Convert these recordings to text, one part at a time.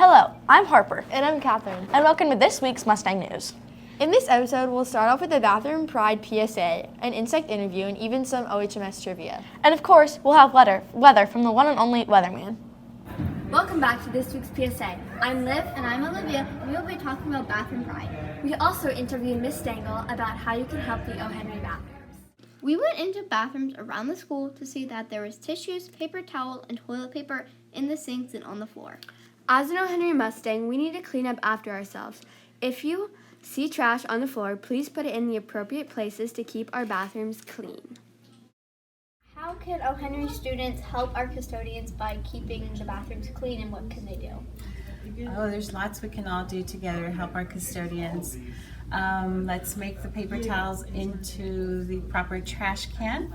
Hello, I'm Harper, And I'm Catherine. and welcome to this week's Mustang News. In this episode, we'll start off with the Bathroom Pride PSA, an insect interview, and even some OHMS trivia. And of course, we'll have weather from the one and only Weatherman. Welcome back to this week's PSA. I'm Liv. And I'm Olivia, and we will be talking about Bathroom Pride. We also interviewed Miss Stengel about how you can help the O. Henry bathrooms. We went into bathrooms around the school to see that there was tissues, paper towel, and toilet paper in the sinks and on the floor. As an O. Henry Mustang, we need to clean up after ourselves. If you see trash on the floor, please put it in the appropriate places to keep our bathrooms clean. How can O. Henry students help our custodians by keeping the bathrooms clean, and what can they do? Oh, there's lots we can all do together to help our custodians. Let's make the paper towels into the proper trash can.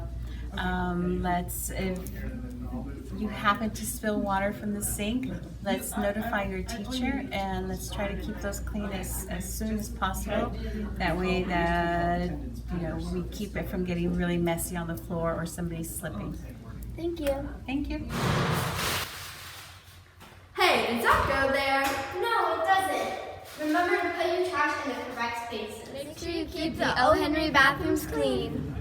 If you happen to spill water from the sink, let's notify your teacher, and let's try to keep those clean as soon as possible. That way that, we keep it from getting really messy on the floor or somebody slipping. Thank you. Thank you. Hey, does that go there? No, it doesn't. Remember to put your trash in the correct spaces. Make sure you keep the O. Henry bathrooms clean.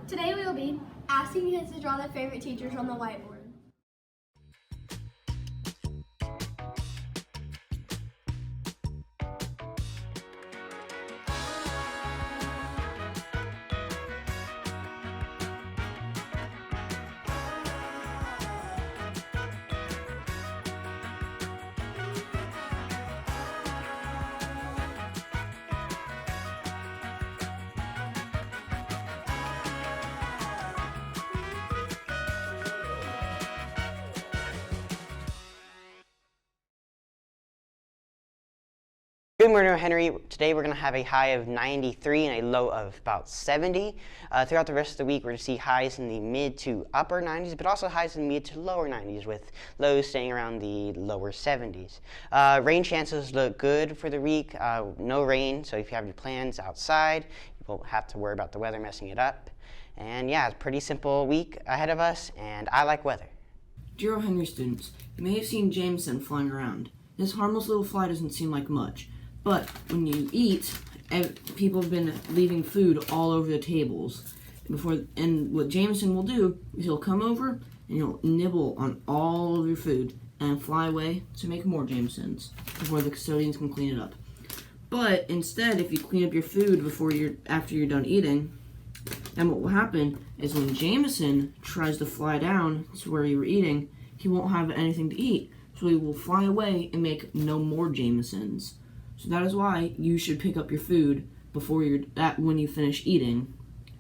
Today we will be asking kids to draw their favorite teachers on the whiteboard. Good morning, Henry. Today we're going to have a high of 93 and a low of about 70. Throughout the rest of the week, we're going to see highs in the mid to upper 90s, but also highs in the mid to lower 90s, with lows staying around the lower 70s. Rain chances look good for the week. No rain, so if you have your plans outside, you won't have to worry about the weather messing it up. And yeah, it's a pretty simple week ahead of us, and I like weather. Dear O. Henry students, you may have seen Jameson flying around. This harmless little fly doesn't seem like much. But when you eat, people have been leaving food all over the tables. And what Jameson will do is he'll come over and he'll nibble on all of your food and fly away to make more Jamesons before the custodians can clean it up. But instead, if you clean up your food after you're done eating, then what will happen is when Jameson tries to fly down to where you were eating, he won't have anything to eat. So he will fly away and make no more Jamesons. So that is why you should pick up your food when you finish eating,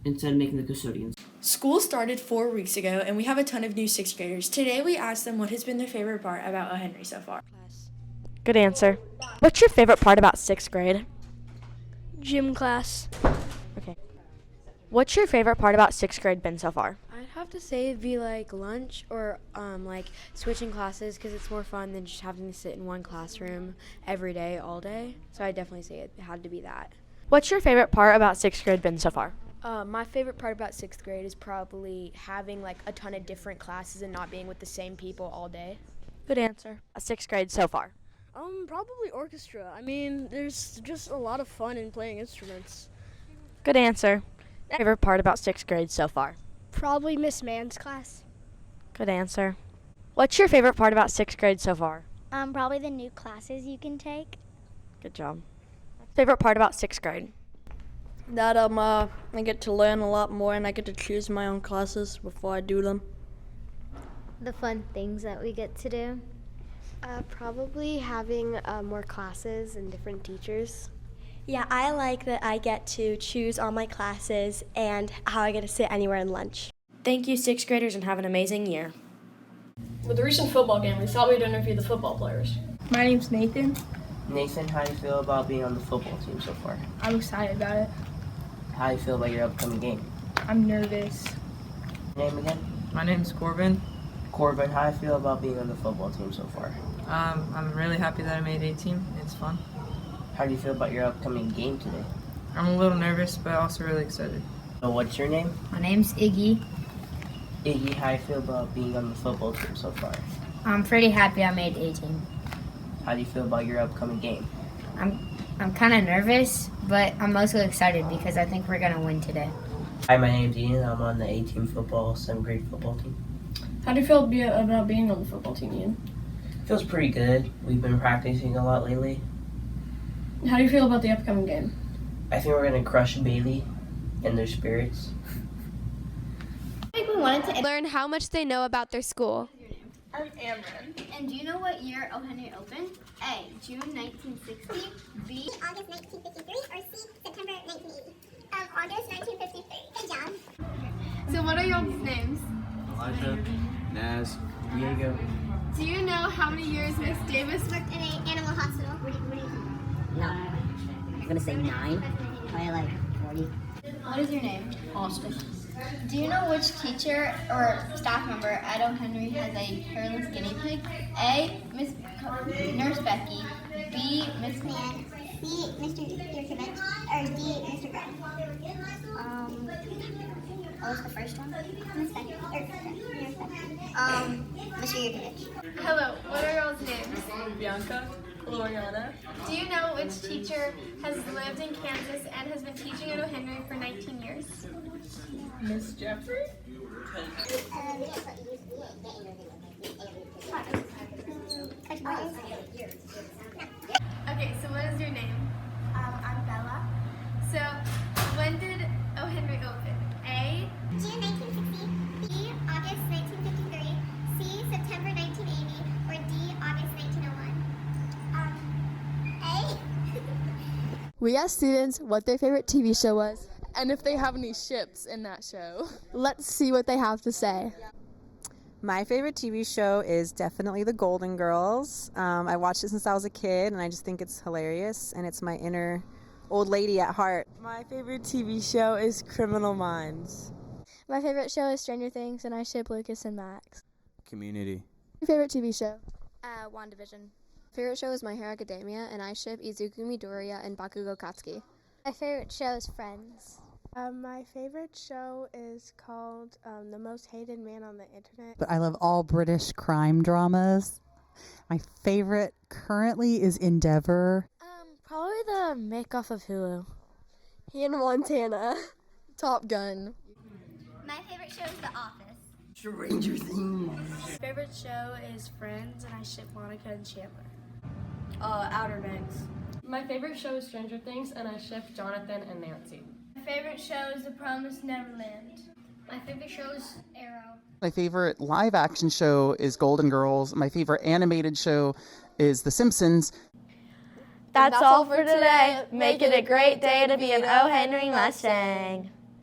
instead of making the custodians. School started 4 weeks ago, and we have a ton of new 6th graders. Today we asked them what has been their favorite part about O. Henry so far. Good answer. What's your favorite part about 6th grade? Gym class. Okay. What's your favorite part about 6th grade been so far? I'd have to say it'd be like lunch or like switching classes, because it's more fun than just having to sit in one classroom every day, all day. So I'd definitely say it had to be that. What's your favorite part about 6th grade been so far? My favorite part about 6th grade is probably having like a ton of different classes and not being with the same people all day. Good answer. 6th grade so far. Probably orchestra. I mean, there's just a lot of fun in playing instruments. Good answer. Favorite part about 6th grade so far? Probably Miss Mann's class. Good answer. What's your favorite part about 6th grade so far? Probably the new classes you can take. Good job. Favorite part about 6th grade? That I get to learn a lot more, and I get to choose my own classes before I do them. The fun things that we get to do. Probably having more classes and different teachers. Yeah, I like that I get to choose all my classes and how I get to sit anywhere in lunch. Thank you, 6th graders, and have an amazing year. With the recent football game, we thought we'd interview the football players. My name's Nathan. Nathan, how do you feel about being on the football team so far? I'm excited about it. How do you feel about your upcoming game? I'm nervous. Name again? My name's Corbin. Corbin, how do you feel about being on the football team so far? I'm really happy that I made A-team. It's fun. How do you feel about your upcoming game today? I'm a little nervous, but also really excited. So what's your name? My name's Iggy. Iggy, how do you feel about being on the football team so far? I'm pretty happy I made A-team. How do you feel about your upcoming game? I'm kind of nervous, but I'm mostly excited because I think we're gonna win today. Hi, my name's Ian. I'm on the A-team football, 7th grade football team. How do you feel about being on the football team, Ian? Feels pretty good. We've been practicing a lot lately. How do you feel about the upcoming game? I think we're going to crush Bailey and their spirits. I think we wanted to learn how much they know about their school. I'm Amron. And do you know what year O. Henry opened? A. June 1960. B. August 1953 or C. September 1980? August 1953. Good job. So what are y'all's names? Elijah, Naz, Diego. Do you know how many years Miss Davis Worked in an animal hospital. No. I'm gonna say 9. Probably like 40. What is your name? Austin. Do you know which teacher or staff member at O. Henry has a hairless guinea pig? A. Nurse Becky. B. Miss Man. C. Mr. Yurkovich. Or D. Mr. Greg. What was the first one? Miss Becky. Nurse Becky. Mr. Yurkovich. Hello, what are y'all's names? Bianca, Gloriana. Do you know which teacher has lived in Kansas and has been teaching at O. Henry for 19 years? Miss Jeffrey? Okay, so what is your name? I'm Bella. So, when did O. Henry open? A. June 1960. B. August 1953. C. September 1980. Or D. August 1901. A. We asked students what their favorite TV show was and if they have any ships in that show. Let's see what they have to say. My favorite TV show is definitely The Golden Girls. I watched it since I was a kid, and I just think it's hilarious, and it's my inner old lady at heart. My favorite TV show is Criminal Minds. My favorite show is Stranger Things, and I ship Lucas and Max. Community. Your favorite TV show? WandaVision. Favorite show is My Hero Academia, and I ship Izuku Midoriya and Bakugo Katsuki. My favorite show is Friends. My favorite show is called The Most Hated Man on the Internet. But I love all British crime dramas. My favorite currently is Endeavor. Probably the make-off of Hulu. Hannah Montana. Top Gun. My favorite show is The Office. Stranger Things. Favorite show is Friends, and I ship Monica and Chandler. Outer Banks. My favorite show is Stranger Things, and I ship Jonathan and Nancy. My favorite show is The Promised Neverland. My favorite show is Arrow. My favorite live action show is Golden Girls. My favorite animated show is The Simpsons. That's all for today. Make it a great day to be an O. Henry Mustang.